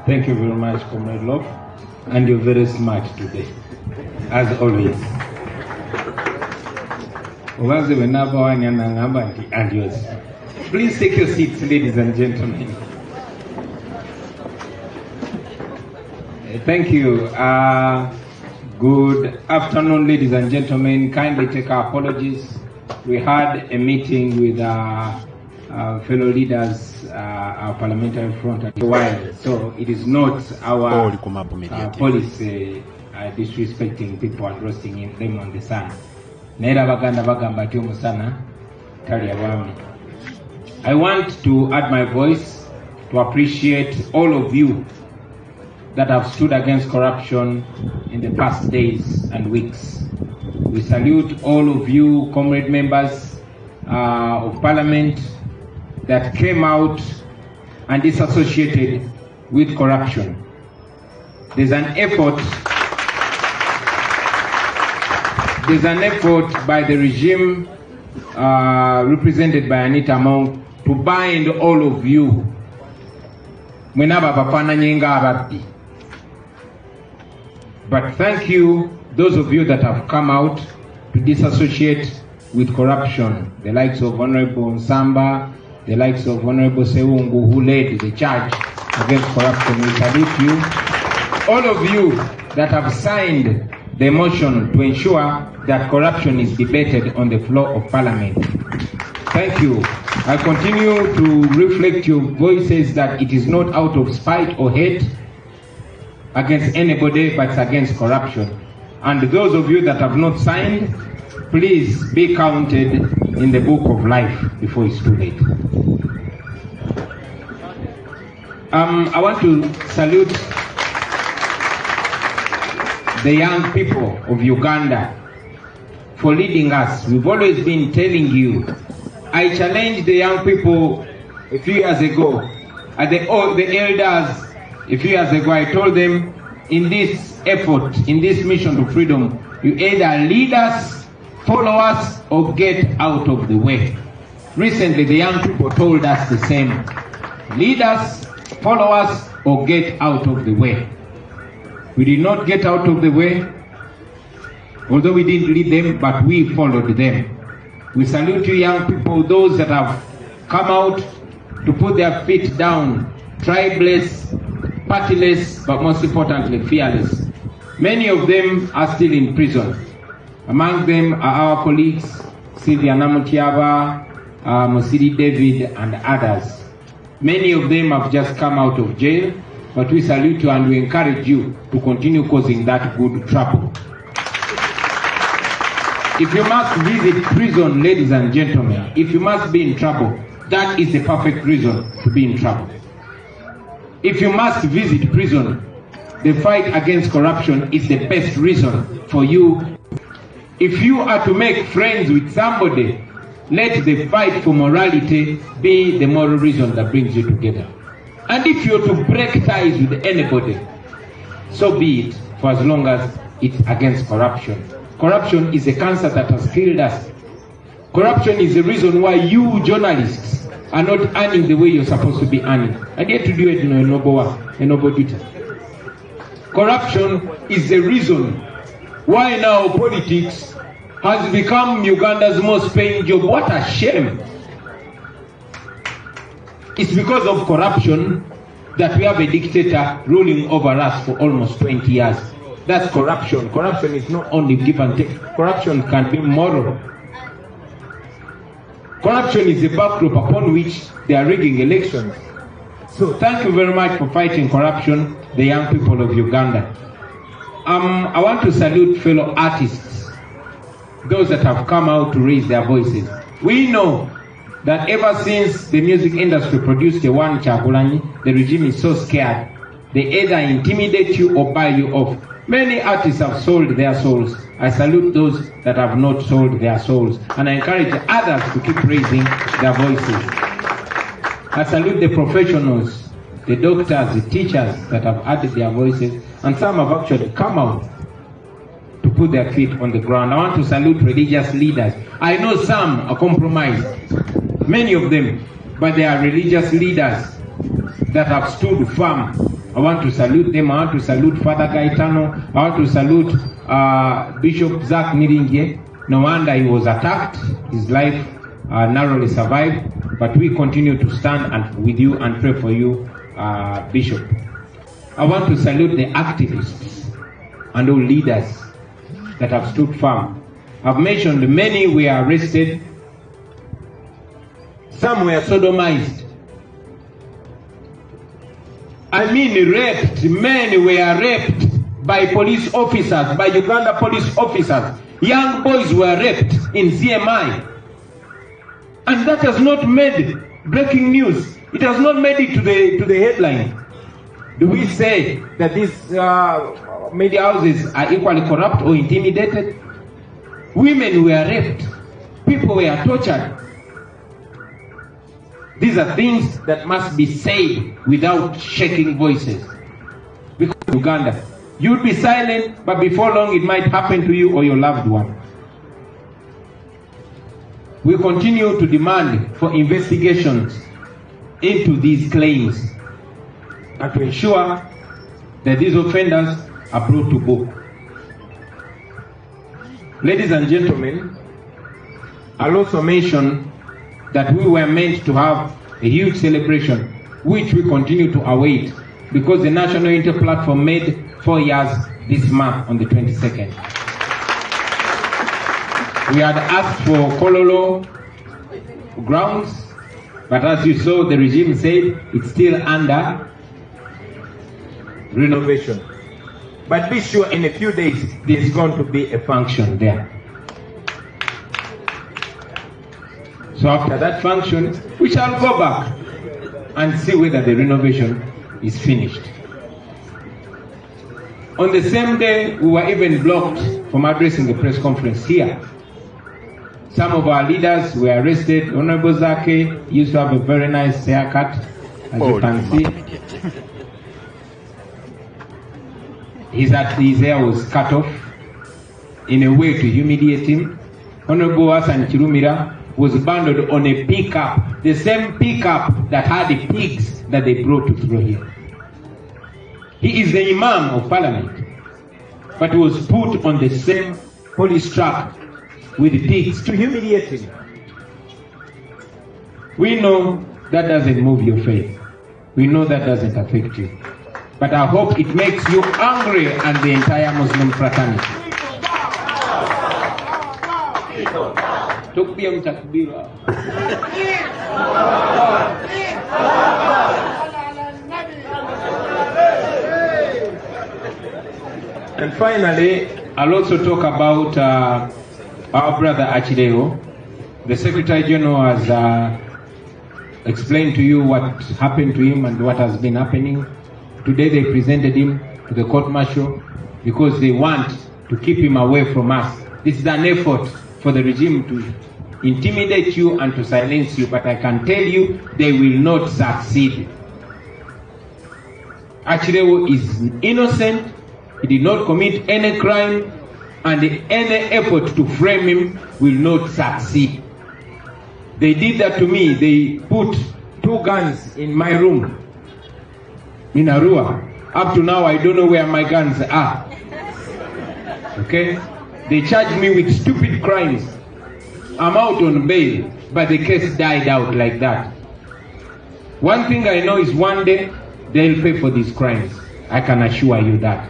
Thank you very much, Comrade Love, and you're very smart today, as always. Please take your seats, ladies and gentlemen. Thank you. Good afternoon, ladies and gentlemen. Kindly take our apologies. We had a meeting with our fellow leaders, our parliamentary front at a while, so it is not our policy disrespecting people and roasting them on the sun. I want to add my voice to appreciate all of you that have stood against corruption in the past days and weeks. We salute all of you, comrade members of Parliament, that came out and disassociated with corruption. There's an effort by the regime represented by Anita Monk to bind all of you. But thank you, those of you that have come out to disassociate with corruption, the likes of Honorable Nsamba, the likes of Honorable Sewungu, who led the charge against corruption. We salute you. All of you that have signed the motion to ensure that corruption is debated on the floor of Parliament. Thank you. I continue to reflect your voices that it is not out of spite or hate against anybody, but against corruption. And those of you that have not signed, please be counted in the book of life before it's too late. I want to salute the young people of Uganda for leading us. We've always been telling you. I challenged the young people a few years ago, the elders a few years ago. I told them, in this effort, in this mission to freedom, you either lead us, follow us, or get out of the way. Recently, the young people told us the same. Lead us, follow us, or get out of the way. We did not get out of the way, although we didn't lead them, but we followed them. We salute you, young people, those that have come out to put their feet down, tribeless, partyless, but most importantly, fearless. Many of them are still in prison. Among them are our colleagues, Sylvia Namutiaba, Mosiri David, and others. Many of them have just come out of jail, but we salute you and we encourage you to continue causing that good trouble. If you must visit prison, ladies and gentlemen, if you must be in trouble, that is the perfect reason to be in trouble. If you must visit prison, the fight against corruption is the best reason for you. If you are to make friends with somebody, let the fight for morality be the moral reason that brings you together. And if you're to break ties with anybody, so be it, for as long as it's against corruption. Corruption is a cancer that has killed us. Corruption is the reason why you journalists are not earning the way you're supposed to be earning. And yet to do it in a noble duty. Corruption is the reason why now politics has become Uganda's most paying job. What a shame. It's because of corruption that we have a dictator ruling over us for almost 20 years. That's corruption. Corruption is not only give and take. Corruption can be moral. Corruption is the backdrop upon which they are rigging elections. So thank you very much for fighting corruption, the young people of Uganda. I want to salute fellow artists, those that have come out to raise their voices. We know that ever since the music industry produced the one Chakulani, the regime is so scared. They either intimidate you or buy you off. Many artists have sold their souls. I salute those that have not sold their souls. And I encourage others to keep raising their voices. I salute the professionals, the doctors, the teachers that have added their voices. And some have actually come out to put their feet on the ground. I want to salute religious leaders. I know some are compromised, many of them, but they are religious leaders that have stood firm. I I want to salute them. I want to salute Father Gaetano. I want to salute Bishop Zach Niringe. No wonder he was attacked. His life narrowly survived. But we continue to stand with you and pray for you, Bishop. I want to salute the activists and all leaders that have stood firm. I've mentioned many were arrested. Some were sodomized. I mean raped. Men were raped by police officers, by Uganda police officers. Young boys were raped in CMI. And that has not made breaking news. It has not made it to the headline. Do we say that these media houses are equally corrupt or intimidated? Women were raped. People were tortured. These are things that must be said without shaking voices. Because Uganda, you'd be silent, but before long it might happen to you or your loved one. We continue to demand for investigations into these claims and to ensure that these offenders are brought to book. Ladies and gentlemen, I'll also mention that we were meant to have a huge celebration, which we continue to await, because the National Unity Platform made 4 years this month on the 22nd. We had asked for Kololo grounds, but as you saw, the regime said it's still under renovation. But be sure in a few days there's going to be a function there. So after that function, we shall go back and see whether the renovation is finished. On the same day, we were even blocked from addressing the press conference here. Some of our leaders were arrested. Honorable Zake used to have a very nice haircut, as you can see. His hair was cut off in a way to humiliate him. Honorable Hassan Chirumira was bundled on a pickup, the same pickup that had the pigs that they brought to throw here. He is the Imam of Parliament, but he was put on the same police truck with the pigs to humiliate him. We know that doesn't move your faith. We know that doesn't affect you. But I hope it makes you angry and the entire Muslim fraternity. And finally, I'll also talk about our brother Achideo. The Secretary General has explained to you what happened to him and what has been happening. Today they presented him to the court-martial because they want to keep him away from us. This is an effort for the regime to intimidate you and to silence you, but I can tell you they will not succeed. Achideo is innocent. He did not commit any crime, and any effort to frame him will not succeed. They did that to me. They put 2 guns in my room in Arua. Up to now, I don't know where my guns are. Okay? They charged me with stupid crimes. I'm out on bail, but the case died out like that. One thing I know is one day they'll pay for these crimes. I can assure you that.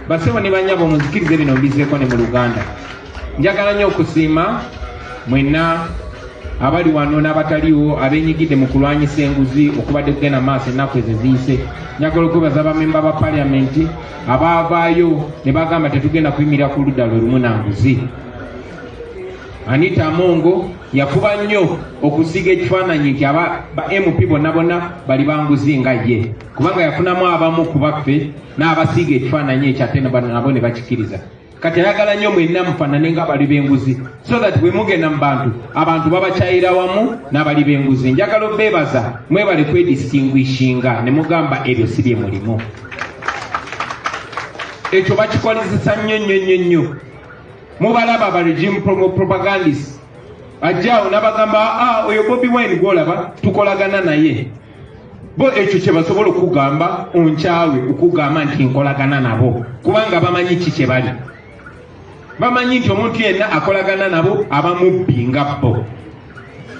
Basebo ne banyabo muzikirize bino mbizeko ne mu Luganda. Njagala nnyo okusiima mwenna abali wano n'abataliwo abenyigidde mu kulwanyisa enguzi okubadde kugenda maaso ennaku ezo eziyise. Njagala okwebaza abamemba ba paliamenti abaavaayo ne bagamba tetugenda kuyimirira ku ludda lwe lumu na nguzi. Anita Amongo yafuba nnyo okusiga ekifaananyi nti ba MP bonna bali banguzi nga ye, kubanga yafunamu abamu ku baffe n'abasiiga ekifaananyi ekyo ate nabo ne bakikiriza. Kati ayagala nnyo mwenna mufaanane nga bali b'enguzi, so that bwe mugenda mu bantu abantu babakyayira wamu n'abali b'enguzi. Njagala obeebaza mwebale kwedistinguishinga ne mugamba ebyo si bye mulimu. Ekyo bakikolezesa nnyo. Mubalaba ba regime propagandists ajjaawo n'abagamba oyo Bobi Wine gw'olaba tukolagana naye. bo ekyo kye basobola okugamba onkyawe okugamba nti nkolagana nabo kubanga bamanyi ki kye bali. Bamanyi nti omuntu yenna akolagana nabo aba mubbi nga bo,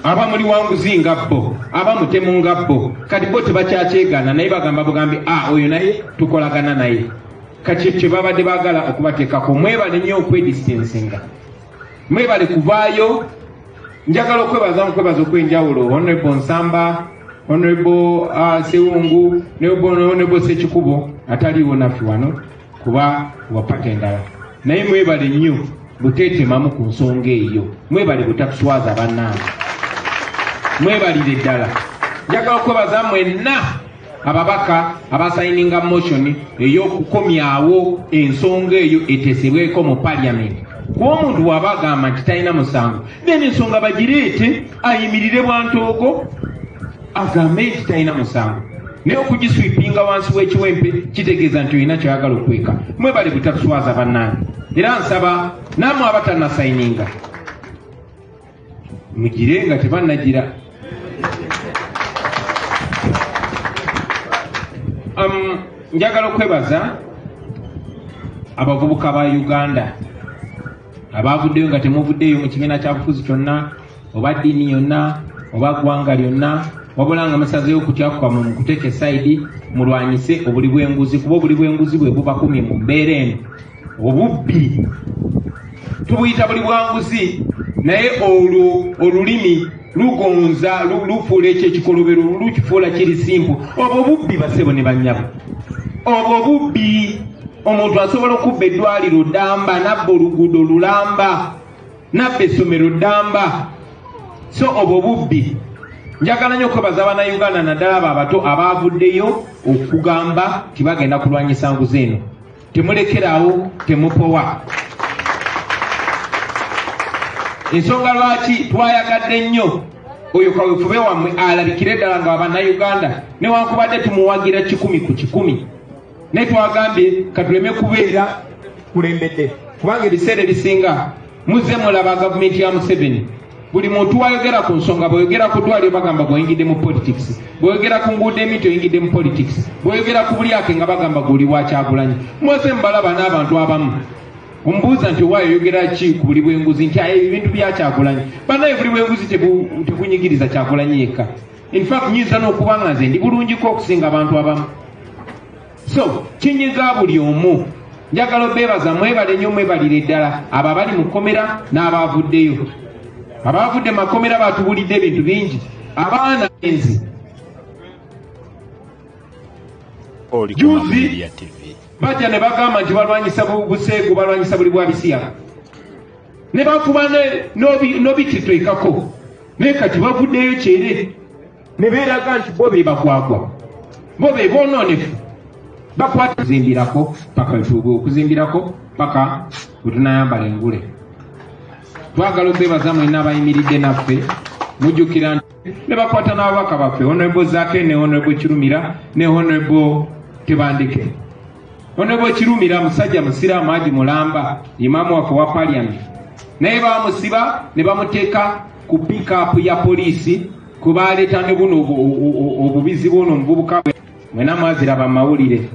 aba muliwanguzi nga bo, aba mutemu nga bo. Kati bo tebakyakyegaana naye bagamba bugambi oyo naye tukolagana naye. Kati kye babadde baagala okubateekako. Mwebale nnyo okwedistansinga, mwebale kuvaayo. Njagala okwebaza okwenjawulo Honorable Nsamba, Honorable Sewungu ne Honorable Sekikubo ataliiwo naffe wano kuba wapata endala. Naye mwebale nnyo buteetemamu ku nsonga eyo, mwebale butakuswaza bannaabwe, mwebalire ddala. Njagala okwebaza mwenna ababaka abasayininga motion ey'okukomyawo ensonga eyo eteesebweko mu Parliament. Kuba omuntu bw'aba agamba nti talina musango, then ensonga bagireete ayimirire bwantoogo agambe nti talina musango. Naye okugiswipinga wansi w'ekiwempe kitegeeza nti olina kyoyagala okweka. Mwebale butakuswaza bannange. Era nsaba nammwe abatannasayininga mugire nga tebannagira. Njagala okwebaza abavubuka ba Uganda abavuddeyo nga temuvuddeyo mu kibiina kya bufuzi kyonna oba ddiini yonna oba ggwanga lyonna, wabula nga musazeewo okutyakuka mu kuteeka esaidi mulwanyise obuli bw'enguzi, kuba obuli bw'enguzi bwe bubakumye mu mbeera eno. Obubbi tubuyita buli bwanguzi, naye olwo olulimi lugonza lufuula ekyo ekikolobero lukifuula kiri simpu. Obwo bubbi basebo ne bannyabo, obwo bubbi. Omuntu asobola okubba eddwaliro ddamba, nabba oluguudo lulamba, nabba essomero ddamba. So obwo bubbi. Njagala nnyo okwebaza Bannayuganda naddala abo abato abavuddeyo okugamba tibagenda kulwanyisa nguzi eno. Temulekerawo, temupowa. Ensonga lwaki twayagadde nnyo oyo kaweefube wammwe alabikire ddala nga Bannayuganda newankubadde tumuwagira 100 ku 100. Ne twagambye katuleme kubeera kulembedde kubanga ebiseera ebisinga muzze mulaba gavumenti ya Museveni. Buli muntu wayogera ku nsonga, bweyogera ku ddwaliro bagamba bw'oyingidde mu politics, bweyogera ku nguudo emiti oyingidde mu politics, bweyogera ku bulyake nga bagamba guli wa Kyagulanyi. Mwese mubalaba n'abantu abamu ombuuza nti owaayoyogera ki ku buli bw'enguzi nti ebintu bya Kyagulanyi. Bannaye buli bw'enguzi tebunyigiriza Kyagulanyi yekka. In fact nyinza n'okuba nga nze ndi bulungiko okusinga abantu abamu. So kinyiga buli omu. Njagala obeebaza mwebale nnyo, mwebalire ddala abo abali mu kkomera n'abavuddeyo. Abavudde makomera batubulidde ebintu bingi. Abaana enzi juzi bajja ne bagamba nti balwanyisa buseegu, balwanyisa buli bwa bisiya, ne bakuba n'obititoikako. Naye kati bavuddeyo kyere ne beeraga nti bo be bakwagwa, bo be boonoonefu. Bakwata okuzimbirako paka okuzimbirako paka wetunayambala engule. Twagala obeebaza mwenna abayimiridde naffe, mujjukira nti ne bakwata n'ababaka baffe Honorable Zaake ne Honorable Kirumira ne Honorable Tebandike. Honorable Kirumira musajja musiraamu aji mulamba, imaamu waffe wa Parliament. Naye bamusiba ne bamuteeka ku pick-up ya poliisi kubaleeta ne buno obubizi bwono omuvubuka. Mwena mwaziraba mawulire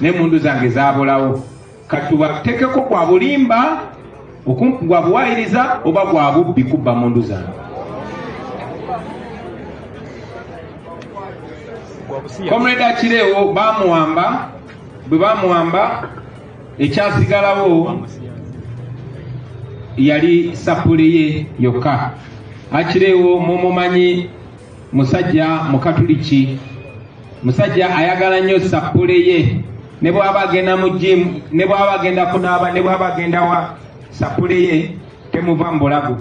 n'emmundu zange zaabulawo. Katubateekeko gwa bulimba, gwa buwaayiriza oba gwa bubbi kubba mundu zange. Comrade Akireewo bamuwamba, bwe bamuwamba ekyasigalawo yali sapule ye yokka. Akireewo mumumanyi musajja mukatuliki, musajja ayagala nnyo sapule ye. Ne bw'aba agenda mu gym, ne bw'aba agenda kunaaba, ne bw'aba agenda wa sapule ye temuva mu bulago.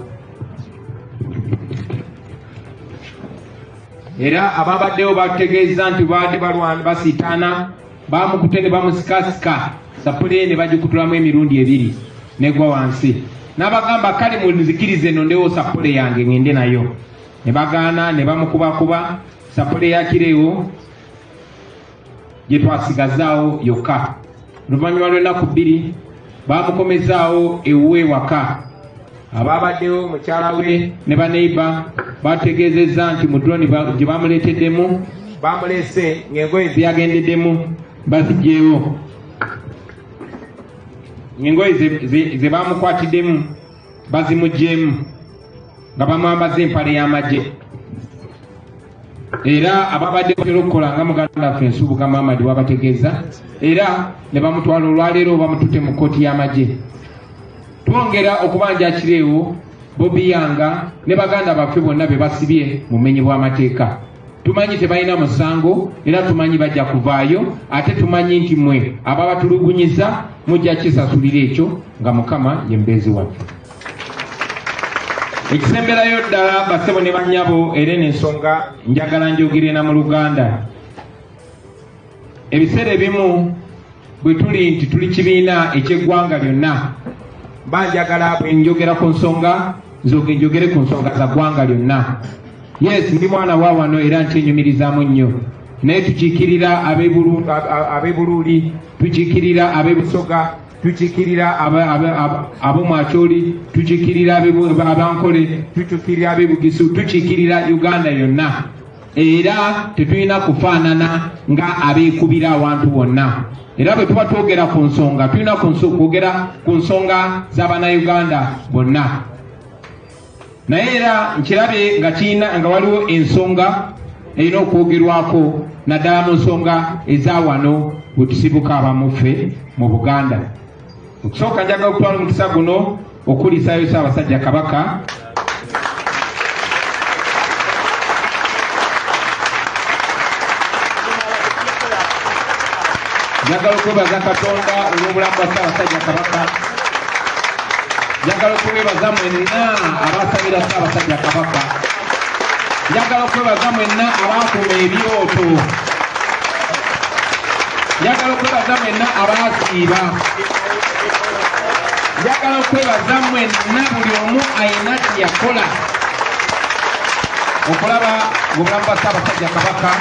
Era ababaddewo bategeeza nti baadde balwana basiitaana, bamukute ne bamusikasika, sapule ye ne bagikutulamu emirundi 2 negwa wansi. N'abagamba kale munzikirize nondewo sapule yange ngende nayo. Ne bagaana ne bamukubakuba sapule ya Akireewo gye twasigazaawo yokka. Oluvannyuma lw'ennaku 2 bamukomezaawo ewuwe waka. Ababaddewo mukyala we ne baneiba bategeezezza nti mu drone gye bamuleeteddemu bamulese ng'engoye ziyagendeddemu baziggyewo, ng'engoye ze bamukwatiddemu bazimuggyeemu nga bamwambaza empale y'amagye. Era ababadde batera okukola nga muganda waffe Nsubuga Muhammad wabategeeza, era ne bamutwala olwaleero bamutute mu kkooti y'amagye. Twongera okubanjakireewo Bobi Yanga ne baganda baffe bonna be basibye mu bumenyi bw'amateeka. Tumanyi tebalina musango era tumanyi bajja kuvaayo, ate tumanyi nti mmwe ababatulugunyiza mujja kisasulira ekyo nga Mukama ye mubeezi waffe. Ekisemberayo ddala bassebo ne bannyabo era n'ensonga njagala njogere na mu Luganda. Ebiseera ebimu bwe tuli nti tuli kibiina eky'eggwanga lyonna, banjagala bwe njogera ku nsonga njogere ku nsonga za ggwanga lyonna. Yes, ndi mwana wa wano era nkyenyumirizaamu nnyo, naye tukiikirira ab'Ebuluuli, tukiikirira ab'Ebusoga, tukiikirira ab'Omwacholi, tukiikirira Abankole, tukiikirira ab'Ebugisu, tukiikirira Uganda yonna. Era tetulina kufaanana nga abeekubira awantu bonna. Era bwe tuba twogera ku nsonga tulina kwogera ku nsonga z'Abannayuganda bonna. Naye era nkirabe nga waliwo ensonga erina okwogerwako naddala mu nsonga eza wano bwe tusibuka abamuffe mu Buganda. Okusooka njagala okutwala omukisa guno okulisaayo Ssaabasajja Kabaka njagala okwebaza Katonda olw'obulamu bwa Ssaabasajja Kabaka. Njagala okwebaza mwenna abasabira Ssaabasajja Kabaka. Njagala okwebaza mwenna abakuuma ebyoto. Njagala okwebaza mwenna abasiiba. Njagala okwebaza mwenna buli omu ayina kye yakola okulaba ng'obulamu bwa Ssaabasajja Kabaka